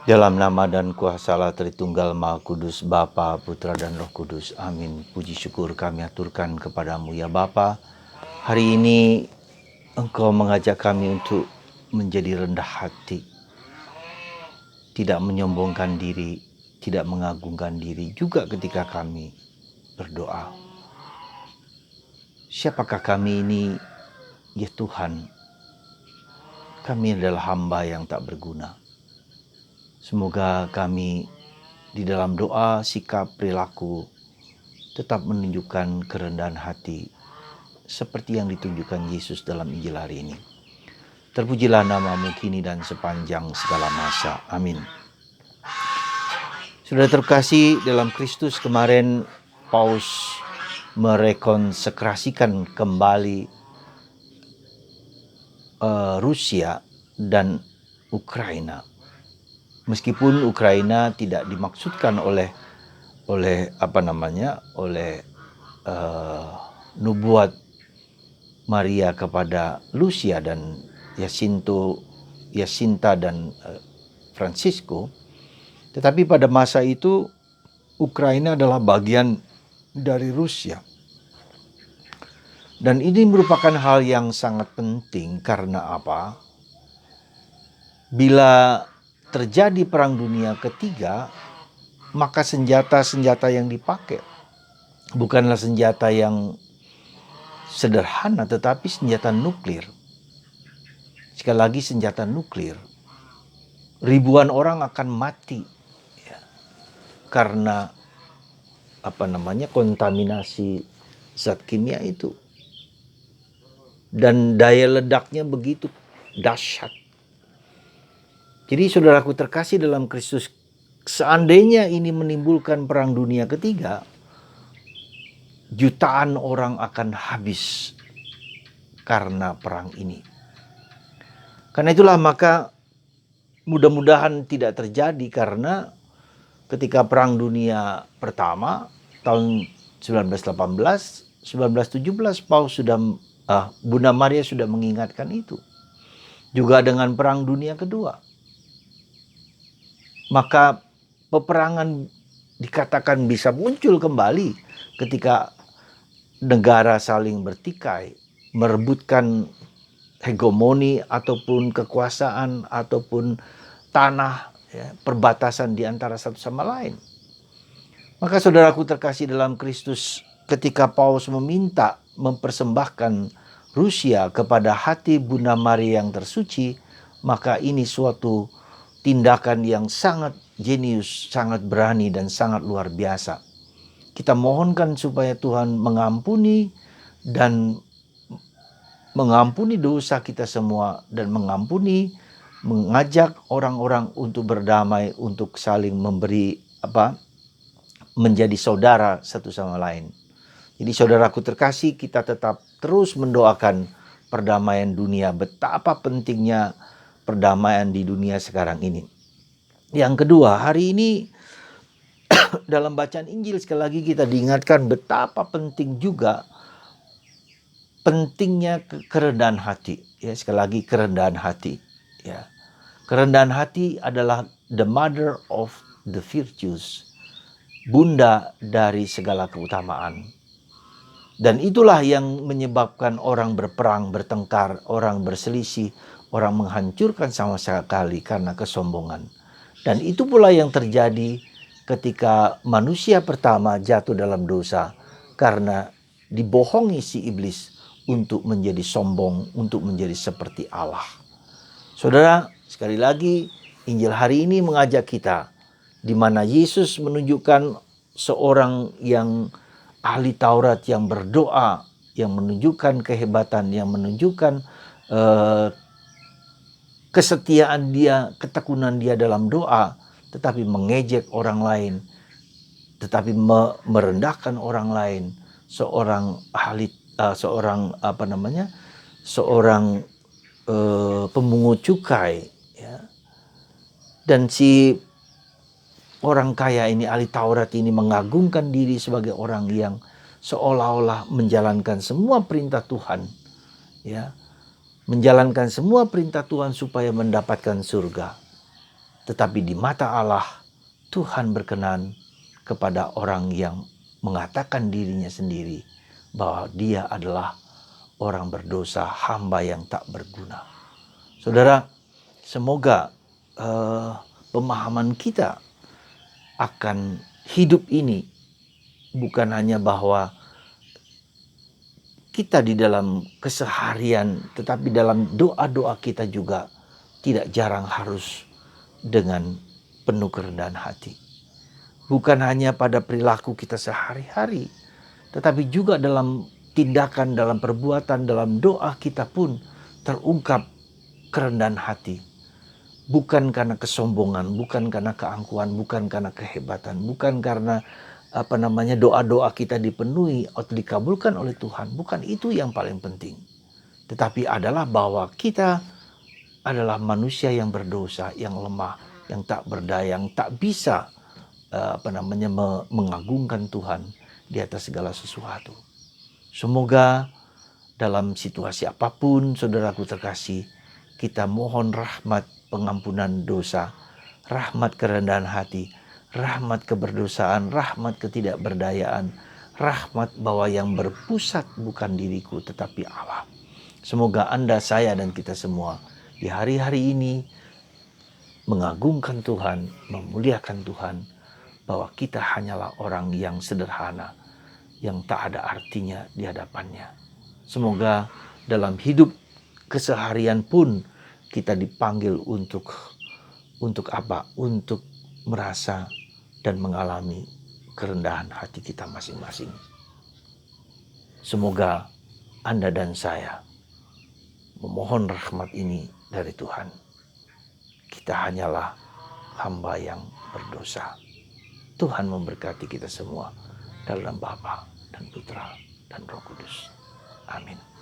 Dalam nama dan kuasa Allah Tritunggal Maha Kudus, Bapa, Putra, dan Roh Kudus. Amin. Puji syukur kami aturkan kepadamu ya Bapa. Hari ini Engkau mengajak kami untuk menjadi rendah hati. Tidak menyombongkan diri, tidak mengagungkan diri. Juga ketika kami berdoa. Siapakah kami ini? Ya Tuhan, kami adalah hamba yang tak berguna. Semoga kami di dalam doa, sikap, perilaku tetap menunjukkan kerendahan hati seperti yang ditunjukkan Yesus dalam Injil hari ini. Terpujilah namamu kini dan sepanjang segala masa. Amin. Sudah terkasih dalam Kristus, kemarin Paus merekonsekrasikan kembali Rusia dan Ukraina. Meskipun Ukraina tidak dimaksudkan oleh nubuat Maria kepada Lucia dan Jacinta dan Francisco, tetapi pada masa itu Ukraina adalah bagian dari Rusia. Dan ini merupakan hal yang sangat penting karena apa? Bila terjadi perang dunia ketiga, maka senjata-senjata yang dipakai bukanlah senjata yang sederhana, tetapi senjata nuklir. Sekali lagi, senjata nuklir. Ribuan orang akan mati ya, karena kontaminasi zat kimia itu. Dan daya ledaknya begitu dahsyat. Jadi saudaraku terkasih dalam Kristus, seandainya ini menimbulkan perang dunia ketiga, jutaan orang akan habis karena perang ini. Karena itulah maka mudah-mudahan tidak terjadi, karena ketika perang dunia pertama tahun 1918, 1917 Bunda Maria sudah mengingatkan itu. Juga dengan perang dunia kedua. Maka peperangan dikatakan bisa muncul kembali ketika negara saling bertikai, merebutkan hegemoni ataupun kekuasaan ataupun tanah, ya, perbatasan di antara satu sama lain. Maka saudaraku terkasih dalam Kristus, ketika Paus meminta mempersembahkan Rusia kepada hati Bunda Maria yang tersuci, maka ini suatu tindakan yang sangat jenius, sangat berani, dan sangat luar biasa. Kita mohonkan supaya Tuhan mengampuni dosa kita semua, dan mengajak orang-orang untuk berdamai, untuk saling menjadi saudara satu sama lain. Jadi saudaraku terkasih, kita tetap terus mendoakan perdamaian dunia. Betapa pentingnya perdamaian di dunia sekarang ini. Yang kedua, hari ini dalam bacaan Injil sekali lagi kita diingatkan betapa penting juga pentingnya kerendahan hati. Ya, sekali lagi kerendahan hati. Ya, kerendahan hati adalah the mother of the virtues, bunda dari segala keutamaan. Dan itulah yang menyebabkan orang berperang, bertengkar, orang berselisih, orang menghancurkan sama sekali karena kesombongan. Dan itu pula yang terjadi ketika manusia pertama jatuh dalam dosa, karena dibohongi si iblis untuk menjadi sombong, untuk menjadi seperti Allah. Saudara, sekali lagi Injil hari ini mengajak kita, di mana Yesus menunjukkan seorang yang ahli Taurat yang berdoa, yang menunjukkan kehebatan, yang menunjukkan kesetiaan dia, ketekunan dia dalam doa, tetapi mengejek orang lain, tetapi merendahkan orang lain. Seorang pemungut cukai, ya. Dan si orang kaya ini, ahli Taurat ini, mengagungkan diri sebagai orang yang seolah-olah menjalankan semua perintah Tuhan, ya, menjalankan semua perintah Tuhan supaya mendapatkan surga. Tetapi di mata Allah, Tuhan berkenan kepada orang yang mengatakan dirinya sendiri bahwa dia adalah orang berdosa, hamba yang tak berguna. Saudara, semoga pemahaman kita akan hidup ini bukan hanya bahwa kita di dalam keseharian, tetapi dalam doa-doa kita juga tidak jarang harus dengan penuh kerendahan hati. Bukan hanya pada perilaku kita sehari-hari, tetapi juga dalam tindakan, dalam perbuatan, dalam doa kita pun terungkap kerendahan hati. Bukan karena kesombongan, bukan karena keangkuhan, bukan karena kehebatan, bukan karena doa-doa kita dipenuhi atau dikabulkan oleh Tuhan. Bukan itu yang paling penting. Tetapi adalah bahwa kita adalah manusia yang berdosa, yang lemah, yang tak berdaya, yang tak bisa mengagungkan Tuhan di atas segala sesuatu. Semoga dalam situasi apapun, saudaraku terkasih, kita mohon rahmat pengampunan dosa, rahmat kerendahan hati, rahmat keberdosaan, rahmat ketidakberdayaan, rahmat bahwa yang berpusat bukan diriku tetapi Allah. Semoga Anda, saya, dan kita semua di hari-hari ini mengagungkan Tuhan, memuliakan Tuhan, bahwa kita hanyalah orang yang sederhana, yang tak ada artinya di hadapannya. Semoga dalam hidup keseharian pun kita dipanggil untuk apa? Untuk merasa dan mengalami kerendahan hati kita masing-masing. Semoga Anda dan saya memohon rahmat ini dari Tuhan. Kita hanyalah hamba yang berdosa. Tuhan memberkati kita semua dalam Bapa dan Putra dan Roh Kudus. Amin.